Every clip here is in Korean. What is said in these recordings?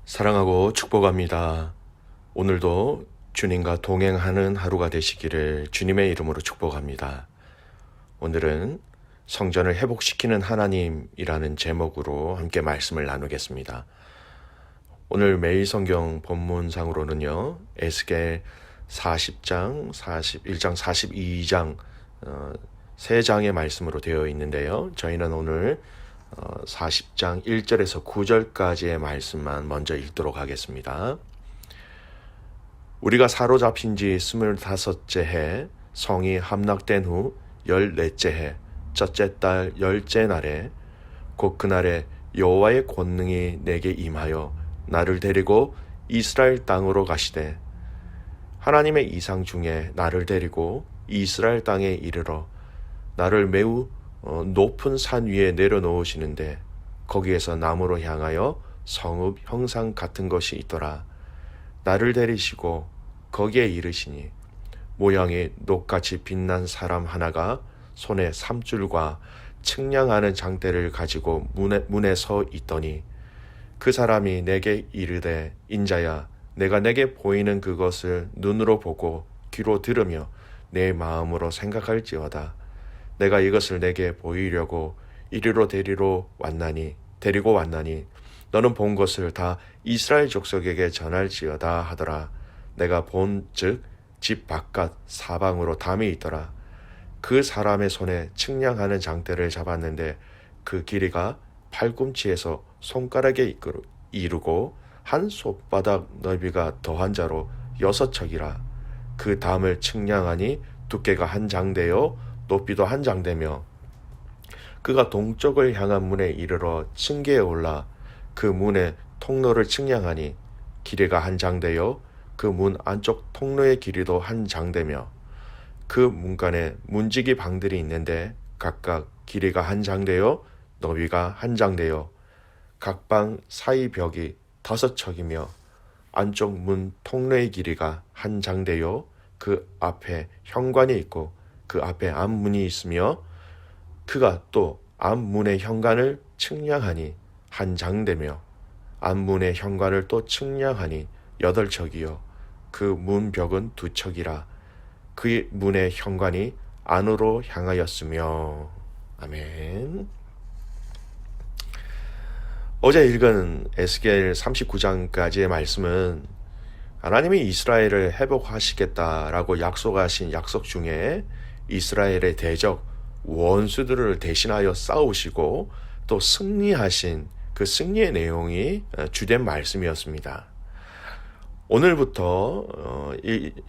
사랑하고 축복합니다. 오늘도 주님과 동행하는 하루가 되시기를 주님의 이름으로 축복합니다. 오늘은 성전을 회복시키는 하나님이라는 제목으로 함께 말씀을 나누겠습니다. 오늘 매일 성경 본문상으로는요, 에스겔 40장, 41장, 42장 세 장의 말씀으로 되어 있는데요. 저희는 오늘 40장 1절에서 9절까지의 말씀만 먼저 읽도록 하겠습니다. 우리가 사로잡힌 지 25째 해 성이 함락된 후 14째 해 첫째 달 10째 날에 곧 그날에 여호와의 권능이 내게 임하여 나를 데리고 이스라엘 땅으로 가시되 하나님의 이상 중에 나를 데리고 이스라엘 땅에 이르러 나를 매우 높은 산 위에 내려놓으시는데 거기에서 나무로 향하여 성읍 형상 같은 것이 있더라. 나를 데리시고 거기에 이르시니 모양이 녹같이 빛난 사람 하나가 손에 삼줄과 측량하는 장대를 가지고 문에 서 있더니 그 사람이 내게 이르되 인자야 내가 내게 보이는 그것을 눈으로 보고 귀로 들으며 내 마음으로 생각할지어다. 내가 이것을 내게 보이려고 이리로 데리고 왔나니 너는 본 것을 다 이스라엘 족속에게 전할지어다 하더라. 내가 본즉 집 바깥 사방으로 담이 있더라. 그 사람의 손에 측량하는 장대를 잡았는데 그 길이가 팔꿈치에서 손가락에 이르고 한 손바닥 넓이가 더한 자로 6척이라. 그 담을 측량하니 두께가 한 장대요 높이도 한 장대며 그가 동쪽을 향한 문에 이르러 층계에 올라 그 문의 통로를 측량하니 길이가 한 장대요 그 문 안쪽 통로의 길이도 한 장대며 그 문간에 문지기 방들이 있는데 각각 길이가 한 장대요 너비가 한 장대요 각 방 사이 벽이 5척이며 안쪽 문 통로의 길이가 한 장대요 그 앞에 현관이 있고 그 앞에 앞문이 있으며 그가 또 앞문의 현관을 측량하니 한 장대며 앞문의 현관을 또 측량하니 8척이요 그 문벽은 2척이라. 그 문의 현관이 안으로 향하였으며. 아멘. 어제 읽은 에스겔 39장까지의 말씀은 하나님이 이스라엘을 회복하시겠다라고 약속하신 약속 중에 이스라엘의 대적 원수들을 대신하여 싸우시고 또 승리하신 그 승리의 내용이 주된 말씀이었습니다. 오늘부터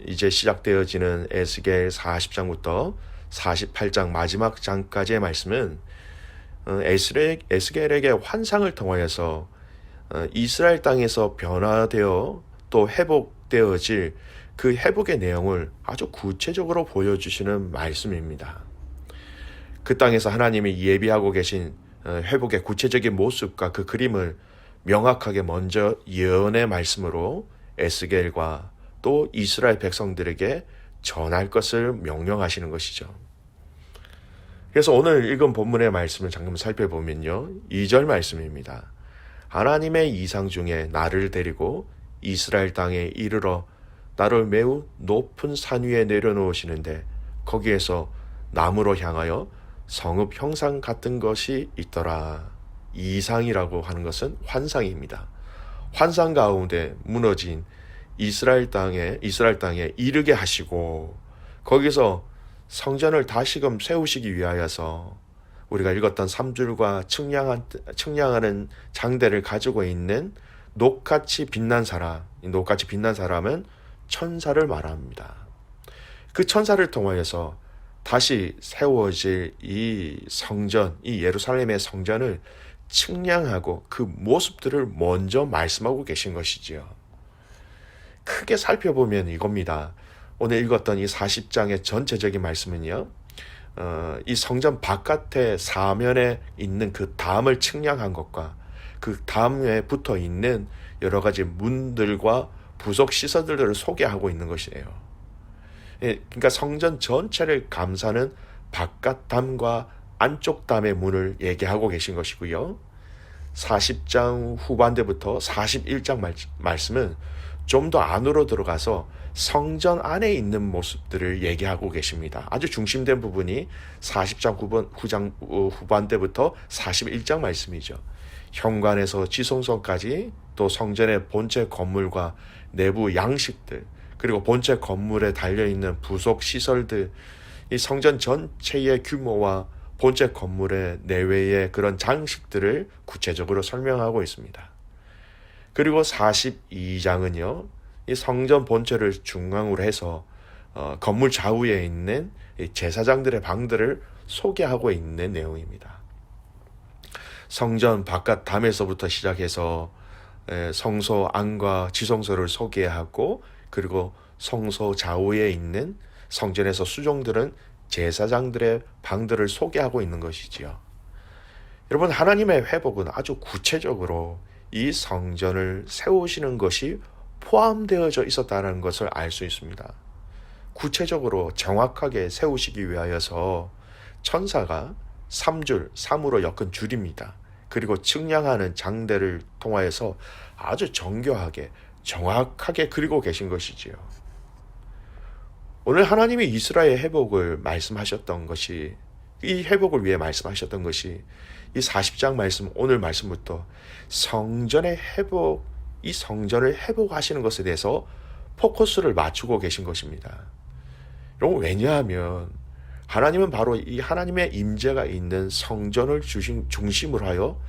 이제 시작되어지는 에스겔 40장부터 48장 마지막 장까지의 말씀은 에스겔에게 환상을 통하여서 이스라엘 땅에서 변화되어 또 회복되어질 그 회복의 내용을 아주 구체적으로 보여주시는 말씀입니다. 그 땅에서 하나님이 예비하고 계신 회복의 구체적인 모습과 그 그림을 명확하게 먼저 예언의 말씀으로 에스겔과 또 이스라엘 백성들에게 전할 것을 명령하시는 것이죠. 그래서 오늘 읽은 본문의 말씀을 잠깐 살펴보면요. 2절 말씀입니다. 하나님의 이상 중에 나를 데리고 이스라엘 땅에 이르러 나를 매우 높은 산 위에 내려놓으시는데 거기에서 나무로 향하여 성읍 형상 같은 것이 있더라. 이상이라고 하는 것은 환상입니다. 환상 가운데 무너진 이스라엘 땅에 이르게 하시고 거기서 성전을 다시금 세우시기 위하여서 우리가 읽었던 삼줄과 측량하는 장대를 가지고 있는 녹같이 빛난 사람, 녹같이 빛난 사람은 천사를 말합니다. 그 천사를 통하여서 다시 세워질 이 성전, 이 예루살렘의 성전을 측량하고 그 모습들을 먼저 말씀하고 계신 것이지요. 크게 살펴보면 이겁니다. 오늘 읽었던 이 40장의 전체적인 말씀은요. 이 성전 바깥에 사면에 있는 그 담을 측량한 것과 그 담에 붙어 있는 여러 가지 문들과 부속 시설들을 소개하고 있는 것이에요. 그러니까 성전 전체를 감싸는 바깥 담과 안쪽 담의 문을 얘기하고 계신 것이고요. 40장 후반대부터 41장 말씀은 좀 더 안으로 들어가서 성전 안에 있는 모습들을 얘기하고 계십니다. 아주 중심된 부분이 40장 후반대부터 41장 말씀이죠. 현관에서 지성소까지, 또 성전의 본체 건물과 내부 양식들, 그리고 본체 건물에 달려있는 부속 시설들, 이 성전 전체의 규모와 본체 건물의 내외의 그런 장식들을 구체적으로 설명하고 있습니다. 그리고 42장은요, 이 성전 본체를 중앙으로 해서 건물 좌우에 있는 제사장들의 방들을 소개하고 있는 내용입니다. 성전 바깥 담에서부터 시작해서 성소 안과 지성소를 소개하고, 그리고 성소 좌우에 있는 성전에서 수종들은 제사장들의 방들을 소개하고 있는 것이지요. 여러분, 하나님의 회복은 아주 구체적으로 이 성전을 세우시는 것이 포함되어져 있었다는 것을 알 수 있습니다. 구체적으로 정확하게 세우시기 위하여서 천사가 3줄, 3으로 엮은 줄입니다. 그리고 측량하는 장대를 통하여서 아주 정교하게 정확하게 그리고 계신 것이지요. 오늘 하나님이 이스라엘 회복을 말씀하셨던 것이, 이 회복을 위해 말씀하셨던 것이 이 40장 말씀, 오늘 말씀부터 성전의 회복, 이 성전을 회복하시는 것에 대해서 포커스를 맞추고 계신 것입니다. 여러분, 왜냐하면 하나님은 바로 이 하나님의 임재가 있는 성전을 중심으로 하여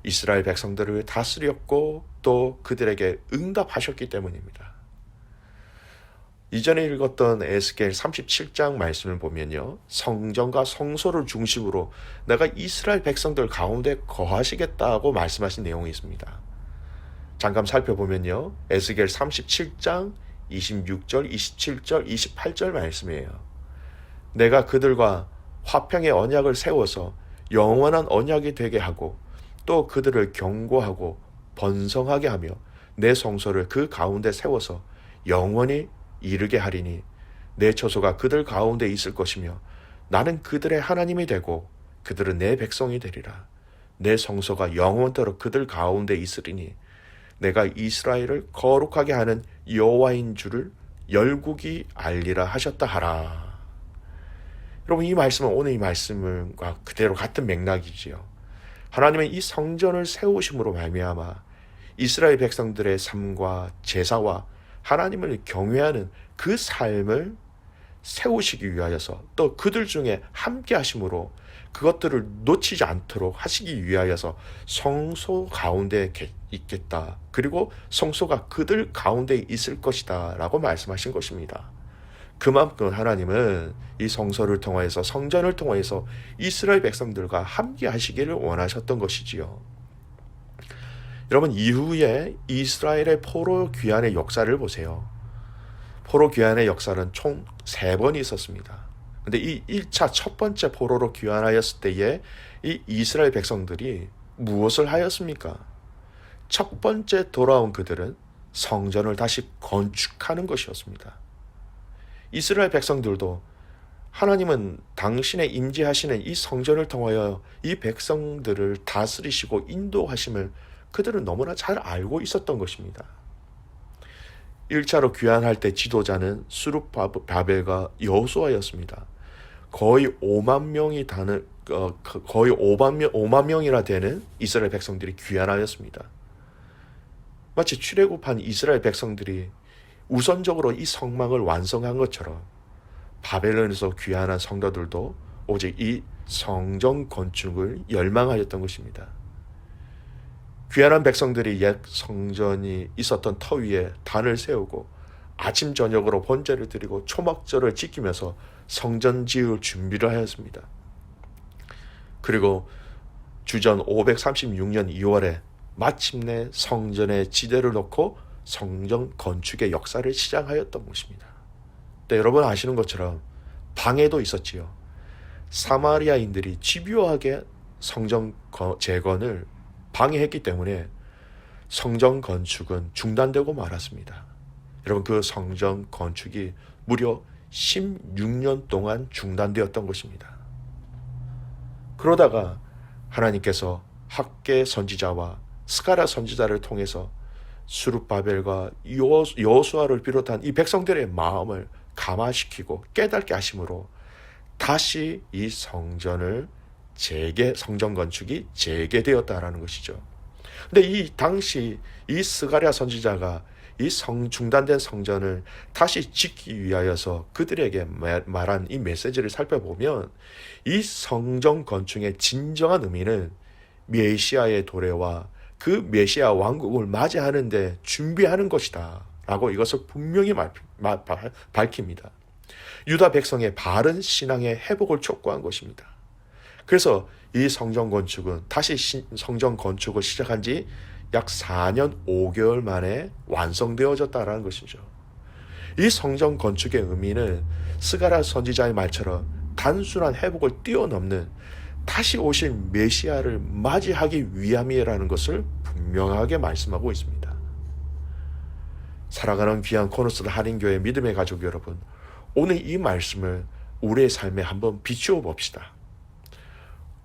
이스라엘 백성들을 다스렸고 또 그들에게 응답하셨기 때문입니다. 이전에 읽었던 에스겔 37장 말씀을 보면요, 성전과 성소를 중심으로 내가 이스라엘 백성들 가운데 거하시겠다고 말씀하신 내용이 있습니다. 잠깐 살펴보면요, 에스겔 37장 26절, 27절, 28절 말씀이에요. 내가 그들과 화평의 언약을 세워서 영원한 언약이 되게 하고 또 그들을 경고하고 번성하게 하며 내 성소를 그 가운데 세워서 영원히 이르게 하리니 내 처소가 그들 가운데 있을 것이며 나는 그들의 하나님이 되고 그들은 내 백성이 되리라. 내 성소가 영원토록 그들 가운데 있으리니 내가 이스라엘을 거룩하게 하는 여호와인 줄을 열국이 알리라 하셨다 하라. 여러분, 이 말씀은 오늘 이 말씀과 그대로 같은 맥락이지요. 하나님은 이 성전을 세우심으로 말미암아 이스라엘 백성들의 삶과 제사와 하나님을 경외하는 그 삶을 세우시기 위하여서, 또 그들 중에 함께 하심으로 그것들을 놓치지 않도록 하시기 위하여서 성소 가운데 있겠다, 그리고 성소가 그들 가운데 있을 것이다 라고 말씀하신 것입니다. 그만큼 하나님은 이 성소를 통하여서, 성전을 통하여서 이스라엘 백성들과 함께 하시기를 원하셨던 것이지요. 여러분, 이후에 이스라엘의 포로 귀환의 역사를 보세요. 포로 귀환의 역사는 총 3번이 있었습니다. 근데 이 1차 첫 번째 포로로 귀환하였을 때에 이 이스라엘 백성들이 무엇을 하였습니까? 첫 번째 돌아온 그들은 성전을 다시 건축하는 것이었습니다. 이스라엘 백성들도 하나님은 당신의 임재하시는 이 성전을 통하여 이 백성들을 다스리시고 인도하심을 그들은 너무나 잘 알고 있었던 것입니다. 1차로 귀환할 때 지도자는 스룹바벨과 여호수아였습니다. 거의 5만 명이 거의 5만 명이나 되는 이스라엘 백성들이 귀환하였습니다. 마치 출애굽한 이스라엘 백성들이 우선적으로 이 성막을 완성한 것처럼 바벨론에서 귀환한 성도들도 오직 이 성전 건축을 열망하였던 것입니다. 귀환한 백성들이 옛 성전이 있었던 터 위에 단을 세우고 아침 저녁으로 번제를 드리고 초막절을 지키면서 성전 지을 준비를 하였습니다. 그리고 주전 536년 2월에 마침내 성전에 지대를 놓고 성전 건축의 역사를 시작하였던 것입니다. 네, 여러분 아시는 것처럼 방해도 있었지요. 사마리아인들이 집요하게 성전 재건을 방해했기 때문에 성전 건축은 중단되고 말았습니다. 여러분, 그 성전 건축이 무려 16년 동안 중단되었던 것입니다. 그러다가 하나님께서 학개 선지자와 스가랴 선지자를 통해서 수룹바벨과 여호수아를 비롯한 이 백성들의 마음을 감화시키고 깨닫게 하심으로 다시 이 성전 건축이 재개되었다라는 것이죠. 근데 이 당시 이 스가랴 선지자가 이 중단된 성전을 다시 짓기 위하여서 그들에게 말한 이 메시지를 살펴보면 이 성전 건축의 진정한 의미는 메시아의 도래와 그 메시아 왕국을 맞이하는데 준비하는 것이다 라고 이것을 분명히 밝힙니다. 유다 백성의 바른 신앙의 회복을 촉구한 것입니다. 그래서 이 성전 건축은 다시 성전 건축을 시작한 지 약 4년 5개월 만에 완성되어졌다는 것이죠. 이 성전 건축의 의미는 스가랴 선지자의 말처럼 단순한 회복을 뛰어넘는 다시 오실 메시아를 맞이하기 위함이라는 것을 분명하게 말씀하고 있습니다. 사랑하는 귀한 코너스 한인교회 믿음의 가족 여러분, 오늘 이 말씀을 우리의 삶에 한번 비추어 봅시다.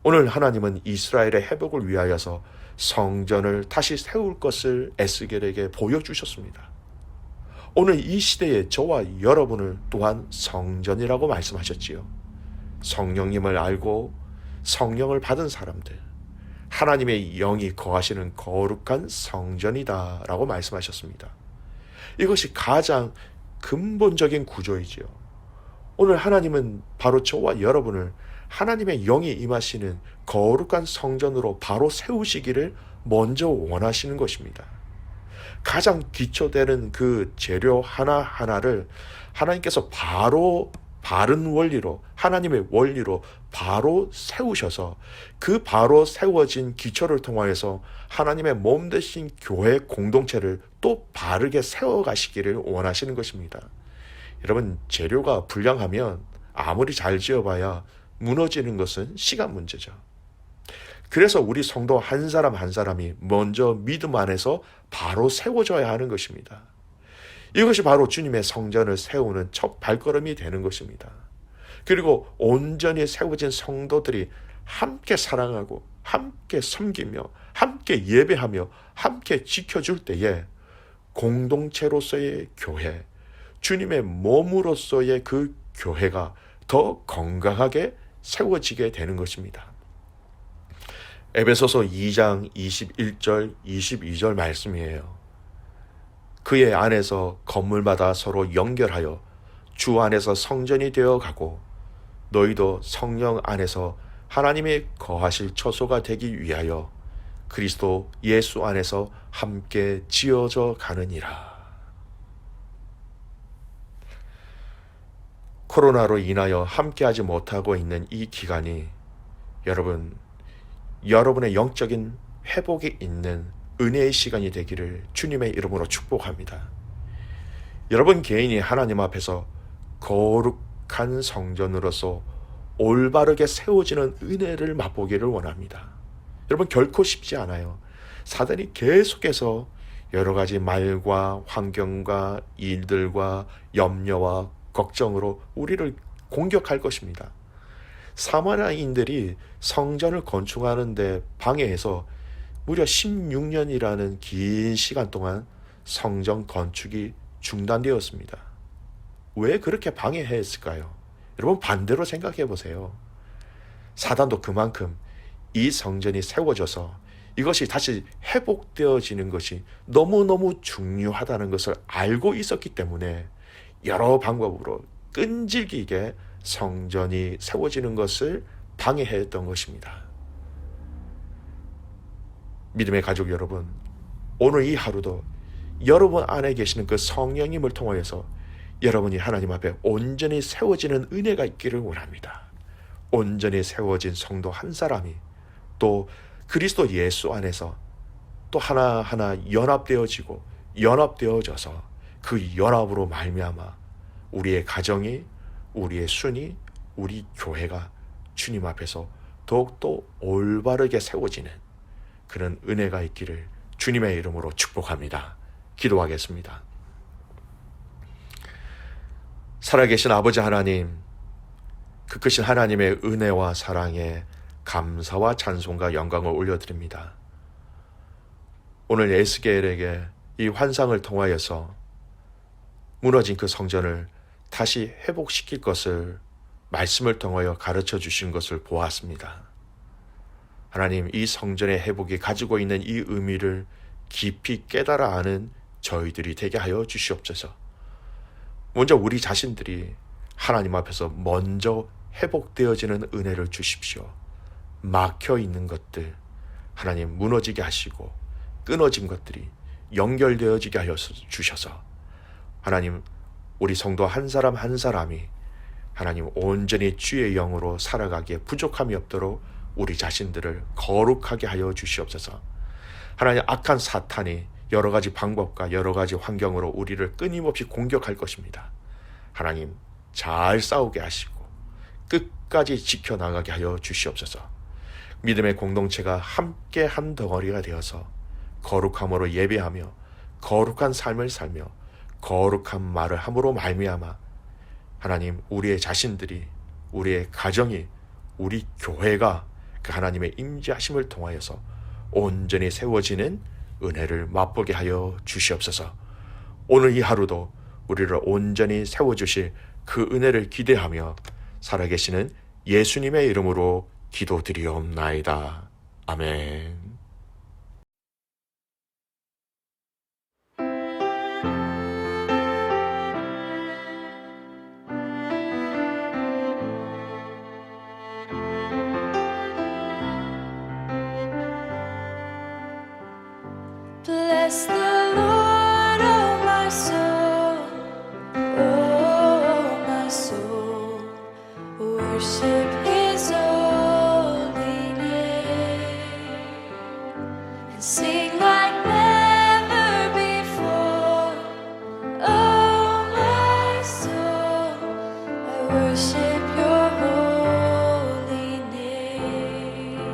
오늘 하나님은 이스라엘의 회복을 위하여서 성전을 다시 세울 것을 에스겔에게 보여주셨습니다. 오늘 이 시대에 저와 여러분을 또한 성전이라고 말씀하셨지요. 성령님을 알고 성령을 받은 사람들, 하나님의 영이 거하시는 거룩한 성전이다 라고 말씀하셨습니다. 이것이 가장 근본적인 구조이지요. 오늘 하나님은 바로 저와 여러분을 하나님의 영이 임하시는 거룩한 성전으로 바로 세우시기를 먼저 원하시는 것입니다. 가장 기초되는 그 재료 하나하나를 하나님께서 바로 바른 원리로, 하나님의 원리로 바로 세우셔서 그 바로 세워진 기초를 통하여서 하나님의 몸 되신 교회 공동체를 또 바르게 세워가시기를 원하시는 것입니다. 여러분, 재료가 불량하면 아무리 잘 지어봐야 무너지는 것은 시간 문제죠. 그래서 우리 성도 한 사람 한 사람이 먼저 믿음 안에서 바로 세워져야 하는 것입니다. 이것이 바로 주님의 성전을 세우는 첫 발걸음이 되는 것입니다. 그리고 온전히 세워진 성도들이 함께 사랑하고 함께 섬기며 함께 예배하며 함께 지켜줄 때에 공동체로서의 교회, 주님의 몸으로서의 그 교회가 더 건강하게 세워지게 되는 것입니다. 에베소서 2장 21절 22절 말씀이에요. 그의 안에서 건물마다 서로 연결하여 주 안에서 성전이 되어 가고 너희도 성령 안에서 하나님의 거하실 처소가 되기 위하여 그리스도 예수 안에서 함께 지어져 가느니라. 코로나로 인하여 함께하지 못하고 있는 이 기간이 여러분의 영적인 회복이 있는 은혜의 시간이 되기를 주님의 이름으로 축복합니다. 여러분 개인이 하나님 앞에서 거룩한 성전으로서 올바르게 세워지는 은혜를 맛보기를 원합니다. 여러분 결코 쉽지 않아요. 사단이 계속해서 여러 가지 말과 환경과 일들과 염려와 걱정으로 우리를 공격할 것입니다. 사마리아인들이 성전을 건축하는데 방해해서 무려 16년이라는 긴 시간 동안 성전 건축이 중단되었습니다. 왜 그렇게 방해했을까요? 여러분 반대로 생각해 보세요. 사단도 그만큼 이 성전이 세워져서 이것이 다시 회복되어지는 것이 너무너무 중요하다는 것을 알고 있었기 때문에 여러 방법으로 끈질기게 성전이 세워지는 것을 방해했던 것입니다. 믿음의 가족 여러분, 오늘 이 하루도 여러분 안에 계시는 그 성령님을 통하여서 여러분이 하나님 앞에 온전히 세워지는 은혜가 있기를 원합니다. 온전히 세워진 성도 한 사람이 또 그리스도 예수 안에서 또 하나하나 연합되어져서 그 연합으로 말미암아 우리의 가정이, 우리의 순이, 우리 교회가 주님 앞에서 더욱더 올바르게 세워지는 그런 은혜가 있기를 주님의 이름으로 축복합니다. 기도하겠습니다. 살아계신 아버지 하나님, 그 크신 하나님의 은혜와 사랑에 감사와 찬송과 영광을 올려드립니다. 오늘 에스겔에게 이 환상을 통하여서 무너진 그 성전을 다시 회복시킬 것을 말씀을 통하여 가르쳐 주신 것을 보았습니다. 하나님, 이 성전의 회복이 가지고 있는 이 의미를 깊이 깨달아 아는 저희들이 되게 하여 주시옵소서. 먼저 우리 자신들이 하나님 앞에서 먼저 회복되어지는 은혜를 주십시오. 막혀 있는 것들 하나님 무너지게 하시고 끊어진 것들이 연결되어지게 하여 주셔서 하나님, 우리 성도 한 사람 한 사람이 하나님 온전히 주의 영으로 살아가기에 부족함이 없도록 우리 자신들을 거룩하게 하여 주시옵소서. 하나님, 악한 사탄이 여러 가지 방법과 여러 가지 환경으로 우리를 끊임없이 공격할 것입니다. 하나님, 잘 싸우게 하시고 끝까지 지켜나가게 하여 주시옵소서. 믿음의 공동체가 함께 한 덩어리가 되어서 거룩함으로 예배하며 거룩한 삶을 살며 거룩한 말을 함으로 말미암아 하나님, 우리의 자신들이, 우리의 가정이, 우리 교회가 그 하나님의 임재하심을 통하여서 온전히 세워지는 은혜를 맛보게 하여 주시옵소서. 오늘 이 하루도 우리를 온전히 세워주실 그 은혜를 기대하며 살아계시는 예수님의 이름으로 기도드리옵나이다. 아멘. Bless the Lord, oh my soul, oh my soul, worship His holy name, and sing like never before. Oh my soul, I worship Your holy name.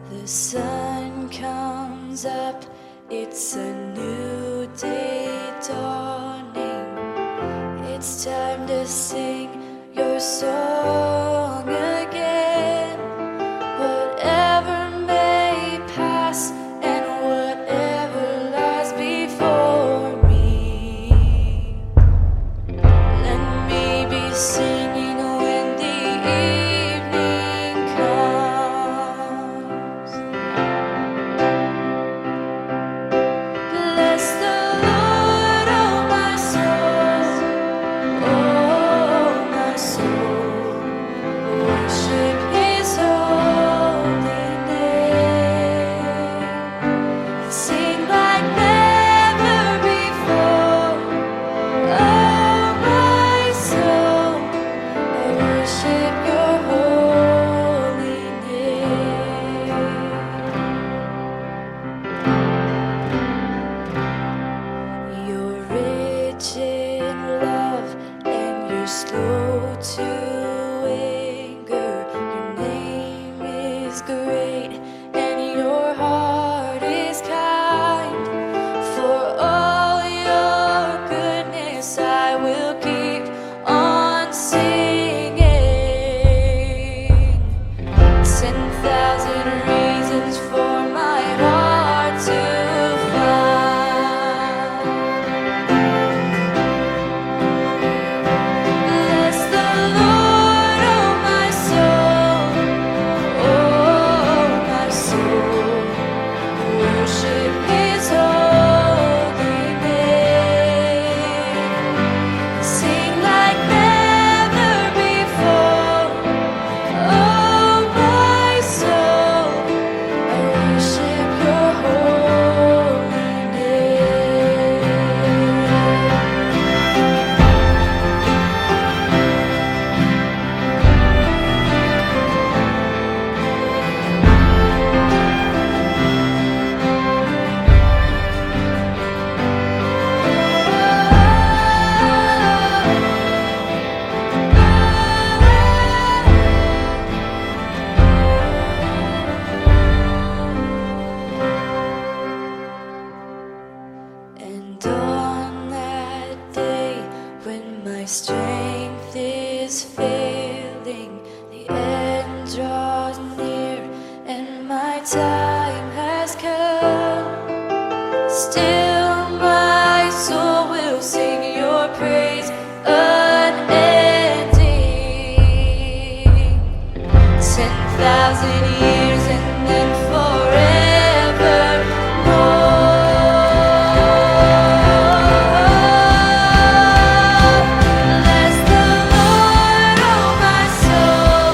The sun comes up, it's a new day dawning. It's time to sing Your song again. Whatever may pass and whatever lies before me, let me be singing when the evening comes. Bless the Lord, oh my soul, oh my soul, worship His holy name, sing like never before. Oh my soul, I worship Your holy name. You're rich in love and You're slow to anger. Your name is great and Your heart is kind. For all Your goodness I will keep on singing. 10,000 reasons for my heart to find. Bless the Lord, When my strength is failing, the end draws near, and my time has come. Still, my soul will sing your praise unending. 10,000 years and then forevermore. Bless the Lord, oh my soul,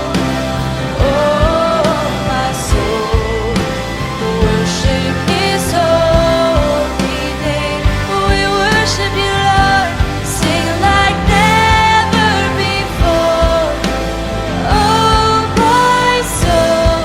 worship His holy name. We worship You, Lord, sing like never before. Oh, my soul,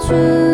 true.